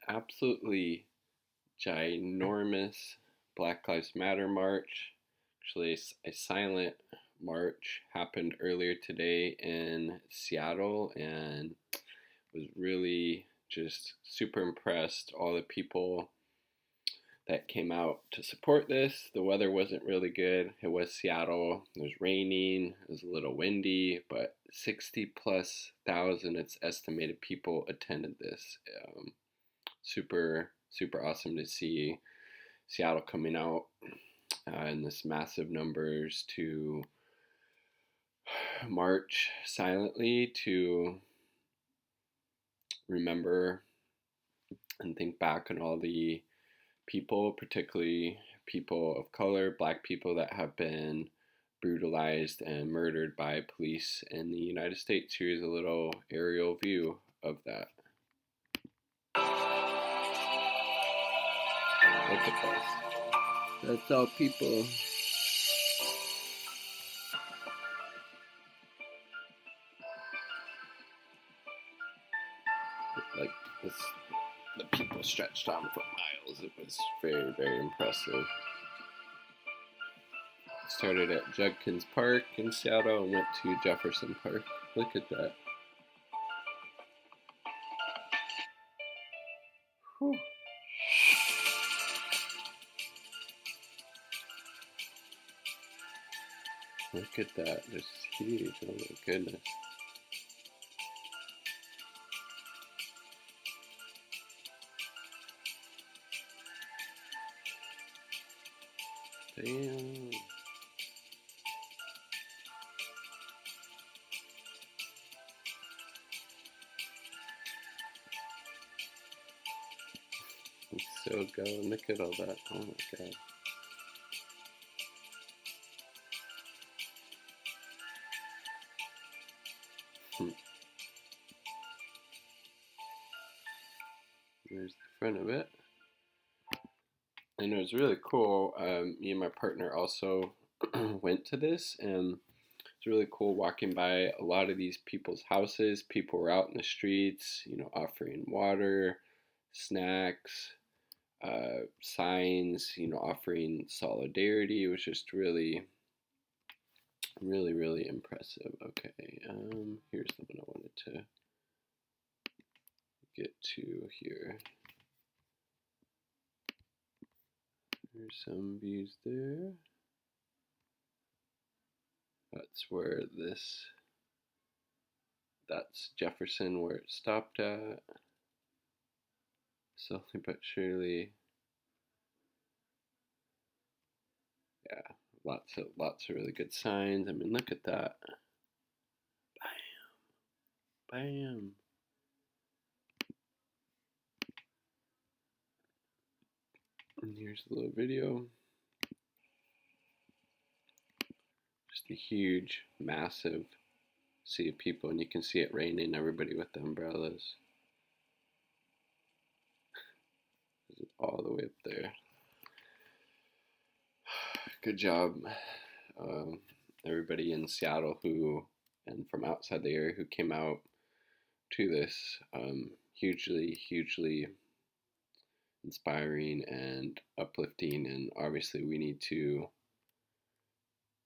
absolutely ginormous Black Lives Matter march. Actually, a silent march happened earlier today in Seattle and was really just super impressed. All the people that came out to support this. The weather wasn't really good. It was Seattle. It was raining. It was a little windy, but 60 plus thousand, it's estimated, people attended this. Super awesome to see Seattle coming out in this massive numbers to march silently to remember and think back on all the people, particularly people of color, black people that have been brutalized and murdered by police in the United States. Here's a little aerial view of that. Look at this. That's all people. Like this, the people stretched on for miles. It was very impressive. Started at Judkins Park in Seattle and went to Jefferson Park. Look at that. Whew. Look at that. Just huge. Oh my goodness. Damn. It's so going. Look at all that. Oh my god. There's the front of it. And it was really cool. Me and my partner also went to this, and it's really cool walking by a lot of these people's houses. People were out in the streets, offering water, snacks, signs, offering solidarity. It was just really impressive. Okay, here's the one I wanted to get to here. There's some views there. That's Jefferson where it stopped at. Slowly but surely. Yeah, lots of really good signs. I mean, look at that. Bam. And here's a little video. Just a huge, massive sea of people, and you can see it raining, everybody with the umbrellas. All the way up there. Good job, everybody in Seattle and from outside the area who came out to this. Hugely inspiring and uplifting, and obviously we need to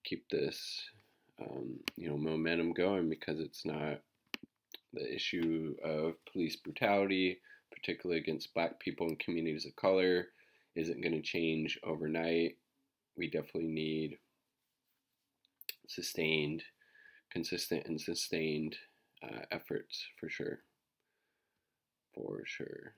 keep this momentum going, because it's not the issue of police brutality, particularly against black people and communities of color, isn't going to change overnight. We definitely need consistent and sustained efforts for sure. What's going on here?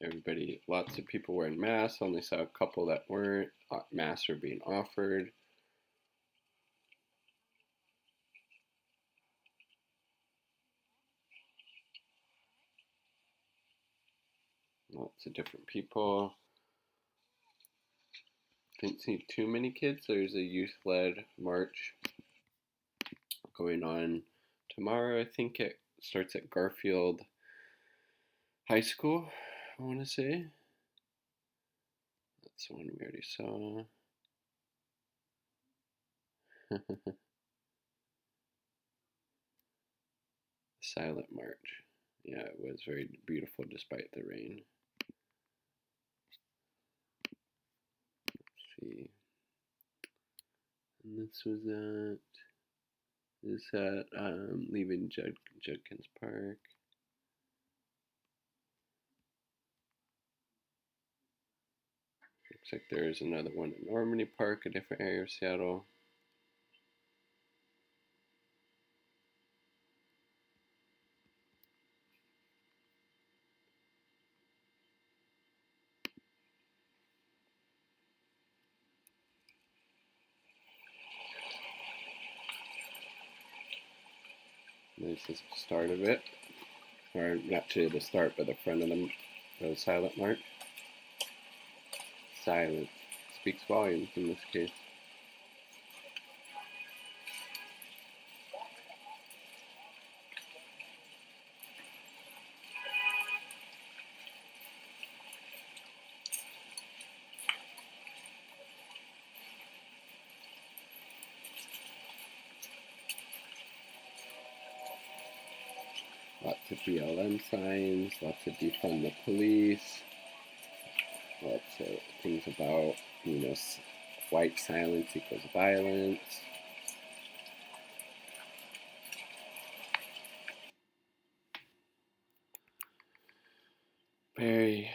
Everybody, lots of people wearing masks. Only saw a couple that weren't. Masks are being offered. Lots of different people. Didn't see too many kids. There's a youth-led march going on tomorrow. I think it starts at Garfield high school, I want to say. That's the one we already saw. Silent March. Yeah, it was very beautiful despite the rain. Let's see. And this at leaving Judkins Park. Looks like there's another one in Normandy Park, a different area of Seattle. This is the start of it. Or not to the start, but the front of the Silent March. Silence speaks volumes in this case. Lots of BLM signs, lots of defund the police, lots of things about, white silence equals violence. Very,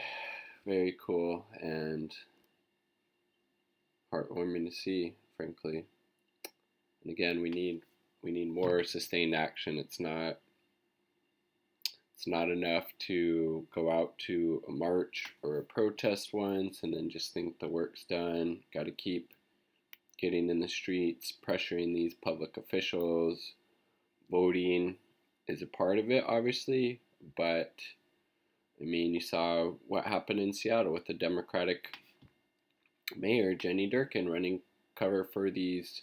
very cool and heartwarming to see, frankly. And again, we need more sustained action. It's not enough to go out to a march or a protest once and then just think the work's done. Got to keep getting in the streets, pressuring these public officials. Voting is a part of it, obviously, but I mean, you saw what happened in Seattle with the Democratic mayor, Jenny Durkin, running cover for these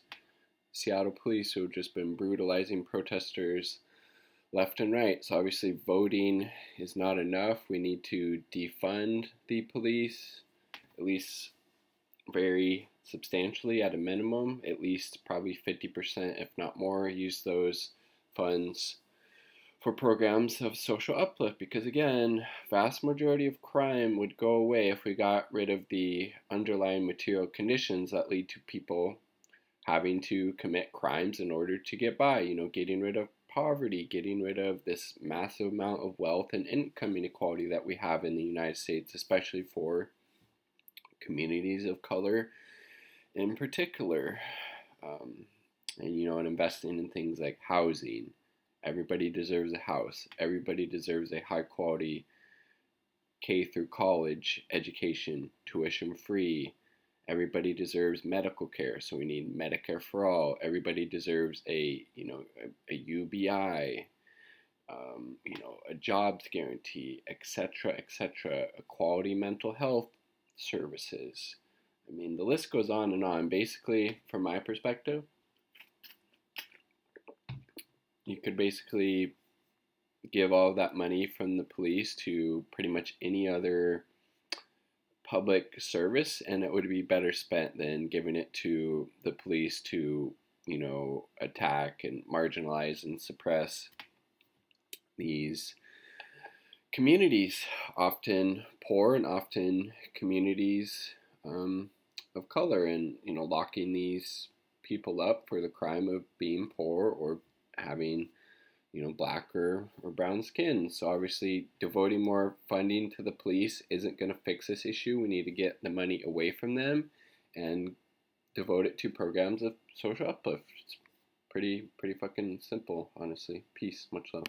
Seattle police who have just been brutalizing protesters left and right. So obviously voting is not enough. We need to defund the police, at least very substantially at a minimum, at least probably 50%, if not more, use those funds for programs of social uplift, because again, vast majority of crime would go away if we got rid of the underlying material conditions that lead to people having to commit crimes in order to get by, getting rid of poverty, getting rid of this massive amount of wealth and income inequality that we have in the United States, especially for communities of color in particular. And investing in things like housing. Everybody deserves a house. Everybody deserves a high quality K through college education, tuition free. Everybody deserves medical care, so we need Medicare for all. Everybody deserves a UBI, a jobs guarantee, etc., etc. A quality mental health services. I mean, the list goes on and on. Basically, from my perspective, you could basically give all of that money from the police to pretty much any other public service, and it would be better spent than giving it to the police to, attack and marginalize and suppress these communities, often poor and often communities of color, and, locking these people up for the crime of being poor or having black or brown skin. So obviously, devoting more funding to the police isn't going to fix this issue. We need to get the money away from them and devote it to programs of social uplift. It's pretty fucking simple, honestly. Peace, much love.